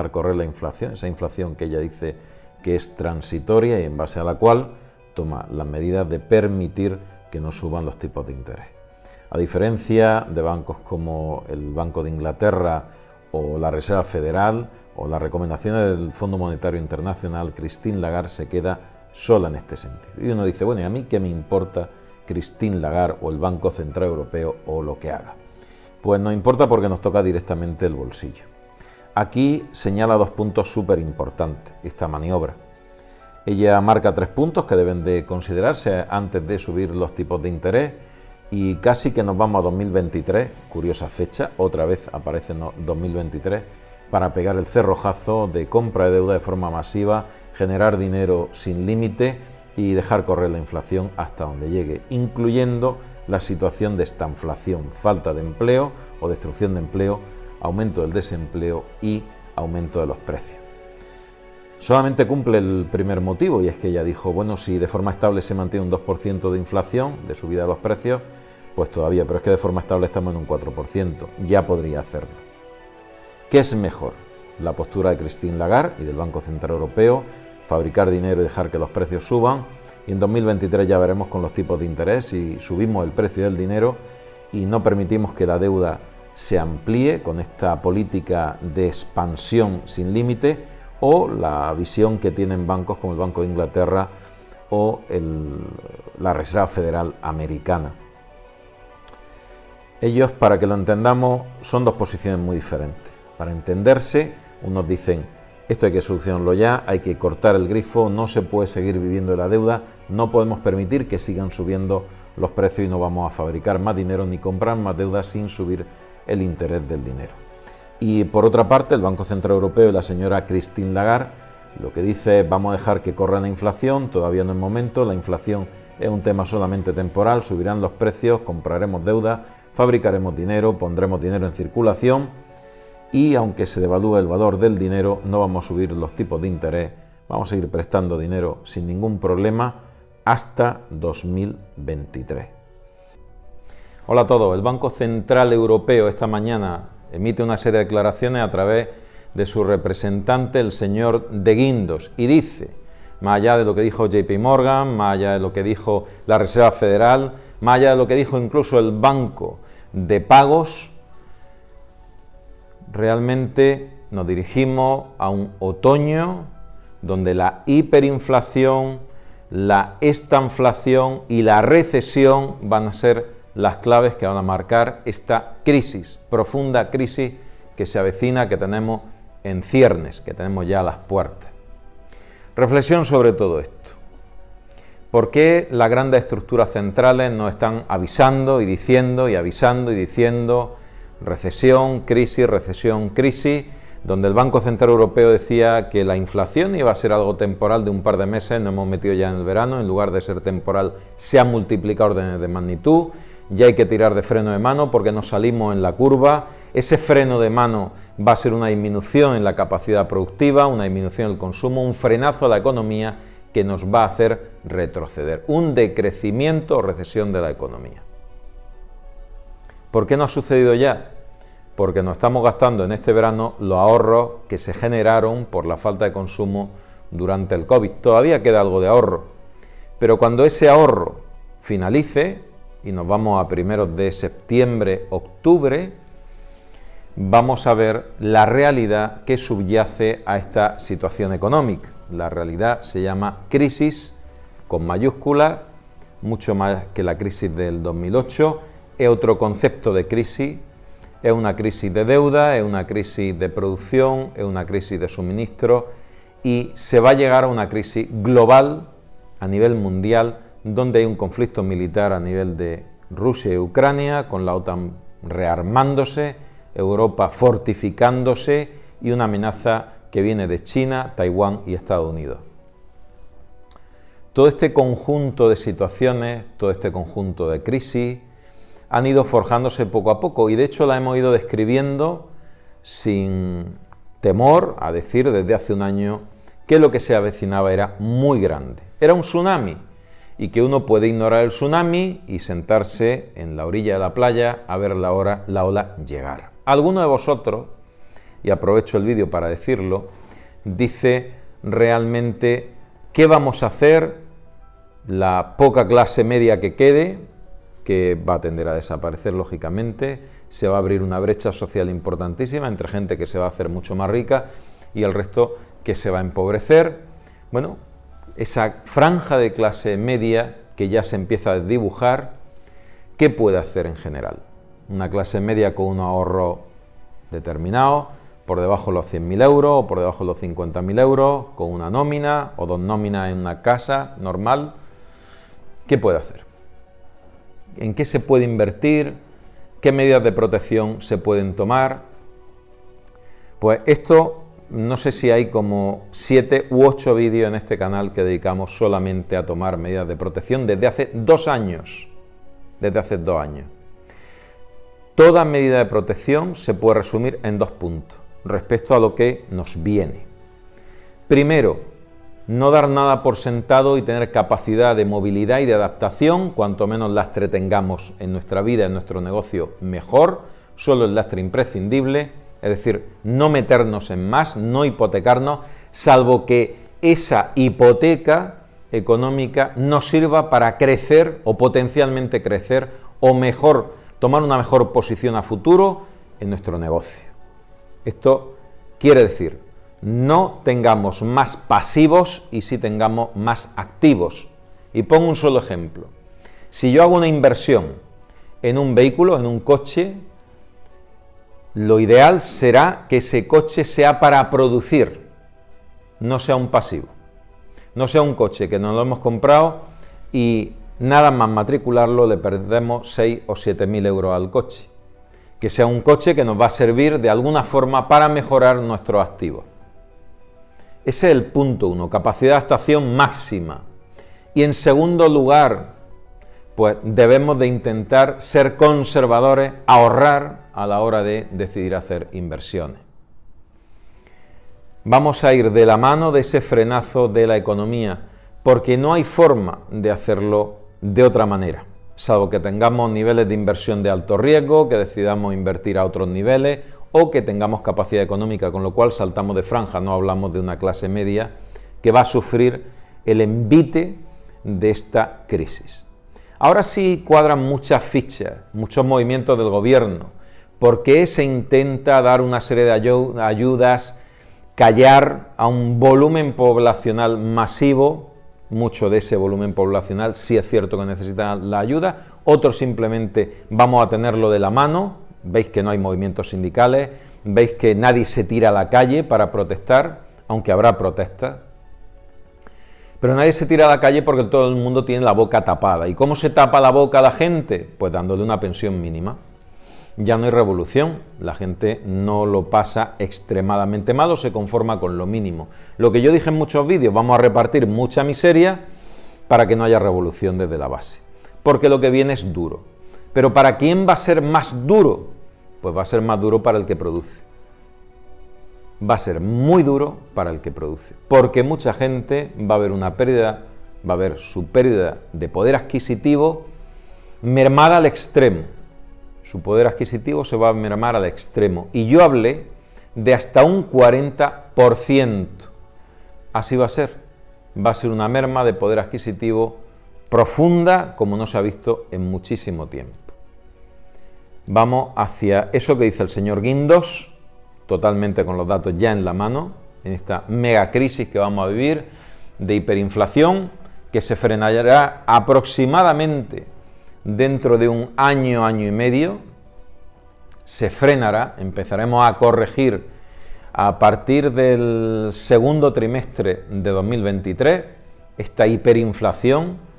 dejar correr la inflación, esa inflación que ella dice que es transitoria y en base a la cual toma las medidas de permitir que no suban los tipos de interés. A diferencia de bancos como el Banco de Inglaterra o la Reserva Federal o las recomendaciones del Fondo Monetario Internacional, Christine Lagarde se queda sola en este sentido. Y uno dice, bueno, ¿y a mí qué me importa Christine Lagarde o el Banco Central Europeo o lo que haga? Pues nos importa porque nos toca directamente el bolsillo. Aquí señala dos puntos súper importantes esta maniobra. Ella marca 3 puntos que deben de considerarse antes de subir los tipos de interés y casi que nos vamos a 2023, curiosa fecha, otra vez aparece en 2023, para pegar el cerrojazo de compra de deuda de forma masiva, generar dinero sin límite y dejar correr la inflación hasta donde llegue, incluyendo la situación de estanflación, falta de empleo o destrucción de empleo, aumento del desempleo y aumento de los precios. Solamente cumple el primer motivo y es que ella dijo, bueno, si de forma estable se mantiene un 2% de inflación, de subida de los precios, pues todavía, pero es que de forma estable estamos en un 4%, ya podría hacerlo. ¿Qué es mejor? La postura de Christine Lagarde y del Banco Central Europeo, fabricar dinero y dejar que los precios suban, y en 2023 ya veremos con los tipos de interés si subimos el precio del dinero y no permitimos que la deuda se amplíe con esta política de expansión sin límite, o la visión que tienen bancos como el Banco de Inglaterra o la Reserva Federal Americana. Ellos, para que lo entendamos, son dos posiciones muy diferentes. Para entenderse, unos dicen, esto hay que solucionarlo ya, hay que cortar el grifo, no se puede seguir viviendo de la deuda, no podemos permitir que sigan subiendo los precios y no vamos a fabricar más dinero ni comprar más deuda sin subir el interés del dinero. Y por otra parte, el Banco Central Europeo y la señora Christine Lagarde lo que dice es vamos a dejar que corra la inflación, todavía no es momento, la inflación es un tema solamente temporal, subirán los precios, compraremos deuda, fabricaremos dinero, pondremos dinero en circulación y aunque se devalúe el valor del dinero, no vamos a subir los tipos de interés, vamos a seguir prestando dinero sin ningún problema hasta 2023. Hola a todos, el Banco Central Europeo esta mañana emite una serie de declaraciones a través de su representante, el señor De Guindos, y dice, más allá de lo que dijo JP Morgan, más allá de lo que dijo la Reserva Federal, más allá de lo que dijo incluso el Banco de Pagos, realmente nos dirigimos a un otoño donde la hiperinflación, la estanflación y la recesión van a ser las claves que van a marcar esta crisis, profunda crisis que se avecina, que tenemos en ciernes, que tenemos ya a las puertas. Reflexión sobre todo esto. ¿Por qué las grandes estructuras centrales nos están avisando y diciendo y avisando y diciendo recesión, crisis, donde el Banco Central Europeo decía que la inflación iba a ser algo temporal de un par de meses, nos hemos metido ya en el verano, en lugar de ser temporal se han multiplicado órdenes de magnitud, ya hay que tirar de freno de mano porque nos salimos en la curva, ese freno de mano va a ser una disminución en la capacidad productiva, una disminución del consumo, un frenazo a la economía que nos va a hacer retroceder, un decrecimiento o recesión de la economía. ¿Por qué no ha sucedido ya? Porque nos estamos gastando en este verano los ahorros que se generaron por la falta de consumo durante el COVID. Todavía queda algo de ahorro, pero cuando ese ahorro finalice, y nos vamos a primeros de septiembre, octubre, vamos a ver la realidad que subyace a esta situación económica. La realidad se llama crisis, con mayúsculas, mucho más que la crisis del 2008, es otro concepto de crisis, es una crisis de deuda, es una crisis de producción, es una crisis de suministro y se va a llegar a una crisis global a nivel mundial donde hay un conflicto militar a nivel de Rusia y Ucrania, con la OTAN rearmándose, Europa fortificándose y una amenaza que viene de China, Taiwán y Estados Unidos. Todo este conjunto de situaciones, todo este conjunto de crisis, han ido forjándose poco a poco y de hecho la hemos ido describiendo sin temor a decir desde hace un año que lo que se avecinaba era muy grande. Era un tsunami y que uno puede ignorar el tsunami y sentarse en la orilla de la playa a ver la ola llegar. Algunos de vosotros y aprovecho el vídeo para decirlo, dice realmente qué vamos a hacer la poca clase media que quede, que va a tender a desaparecer lógicamente, se va a abrir una brecha social importantísima entre gente que se va a hacer mucho más rica y el resto que se va a empobrecer. Bueno, esa franja de clase media que ya se empieza a dibujar, ¿qué puede hacer en general? Una clase media con un ahorro determinado, por debajo de los 100.000 euros o por debajo de los 50.000 euros, con una nómina o 2 nóminas en una casa normal, ¿qué puede hacer? ¿En qué se puede invertir? ¿Qué medidas de protección se pueden tomar? Pues esto, no sé si hay como 7 u 8 vídeos en este canal que dedicamos solamente a tomar medidas de protección desde hace 2 años. Desde hace 2 años. Toda medida de protección se puede resumir en 2 puntos respecto a lo que nos viene. Primero, no dar nada por sentado y tener capacidad de movilidad y de adaptación, cuanto menos lastre tengamos en nuestra vida, en nuestro negocio, mejor, solo el lastre imprescindible, es decir, no meternos en más, no hipotecarnos, salvo que esa hipoteca económica nos sirva para crecer o potencialmente crecer o mejor, tomar una mejor posición a futuro en nuestro negocio. Esto quiere decir, no tengamos más pasivos y sí tengamos más activos. Y pongo un solo ejemplo. Si yo hago una inversión en un vehículo, en un coche, lo ideal será que ese coche sea para producir, no sea un pasivo. No sea un coche que nos lo hemos comprado y nada más matricularlo le perdemos 6 o 7.000 euros al coche. Que sea un coche que nos va a servir de alguna forma para mejorar nuestros activos. Ese es el punto 1, capacidad de adaptación máxima. Y en segundo lugar, pues debemos de intentar ser conservadores, ahorrar a la hora de decidir hacer inversiones. Vamos a ir de la mano de ese frenazo de la economía, porque no hay forma de hacerlo de otra manera, salvo que tengamos niveles de inversión de alto riesgo, que decidamos invertir a otros niveles o que tengamos capacidad económica, con lo cual saltamos de franja, no hablamos de una clase media que va a sufrir el envite de esta crisis. Ahora sí cuadran muchas fichas, muchos movimientos del gobierno, porque se intenta dar una serie de ayudas, callar a un volumen poblacional masivo. Mucho de ese volumen poblacional sí es cierto que necesita la ayuda, otros simplemente vamos a tenerlo de la mano. Veis que no hay movimientos sindicales, veis que nadie se tira a la calle para protestar, aunque habrá protestas. Pero nadie se tira a la calle porque todo el mundo tiene la boca tapada. ¿Y cómo se tapa la boca a la gente? Pues dándole una pensión mínima. Ya no hay revolución, la gente no lo pasa extremadamente mal o se conforma con lo mínimo. Lo que yo dije en muchos vídeos, vamos a repartir mucha miseria para que no haya revolución desde la base. Porque lo que viene es duro. Pero ¿para quién va a ser más duro? Pues va a ser más duro para el que produce. Va a ser muy duro para el que produce. Porque mucha gente va a ver una pérdida, va a ver su pérdida de poder adquisitivo mermada al extremo. Su poder adquisitivo se va a mermar al extremo. Y yo hablé de hasta un 40%. Así va a ser. Va a ser una merma de poder adquisitivo profunda como no se ha visto en muchísimo tiempo. Vamos hacia eso que dice el señor Guindos, totalmente con los datos ya en la mano, en esta mega crisis que vamos a vivir de hiperinflación, que se frenará aproximadamente dentro de un año, año y medio, se frenará, empezaremos a corregir a partir del segundo trimestre de 2023 esta hiperinflación.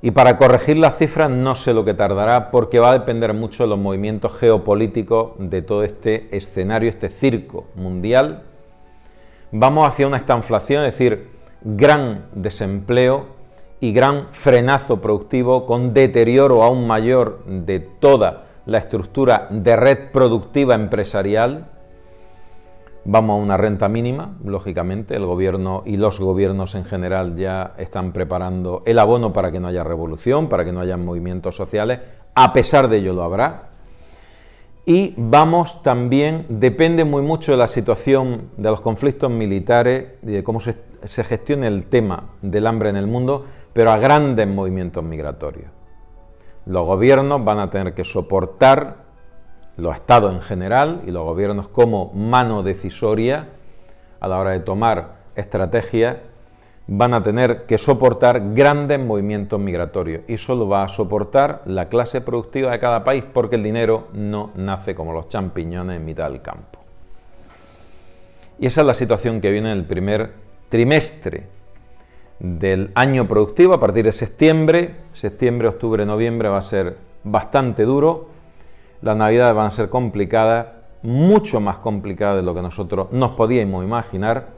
Y para corregir las cifras no sé lo que tardará porque va a depender mucho de los movimientos geopolíticos de todo este escenario, este circo mundial. Vamos hacia una estanflación, es decir, gran desempleo y gran frenazo productivo con deterioro aún mayor de toda la estructura de red productiva empresarial. Vamos a una renta mínima, lógicamente, el gobierno y los gobiernos en general ya están preparando el abono para que no haya revolución, para que no haya movimientos sociales, a pesar de ello lo habrá. y vamos también, depende muy mucho de la situación de los conflictos militares y de cómo se gestione el tema del hambre en el mundo, pero a grandes movimientos migratorios. Los gobiernos van a tener que soportar, los estados en general y los gobiernos como mano decisoria a la hora de tomar estrategias, van a tener que soportar grandes movimientos migratorios y solo va a soportar la clase productiva de cada país porque el dinero no nace como los champiñones en mitad del campo. Y esa es la situación que viene en el primer trimestre del año productivo. A partir de septiembre, octubre, noviembre va a ser bastante duro. Las navidades van a ser complicadas, mucho más complicadas de lo que nosotros nos podíamos imaginar,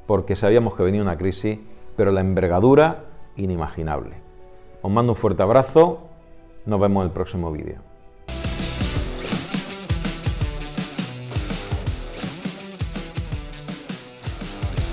porque sabíamos que venía una crisis, pero la envergadura inimaginable. Os mando un fuerte abrazo, nos vemos en el próximo vídeo.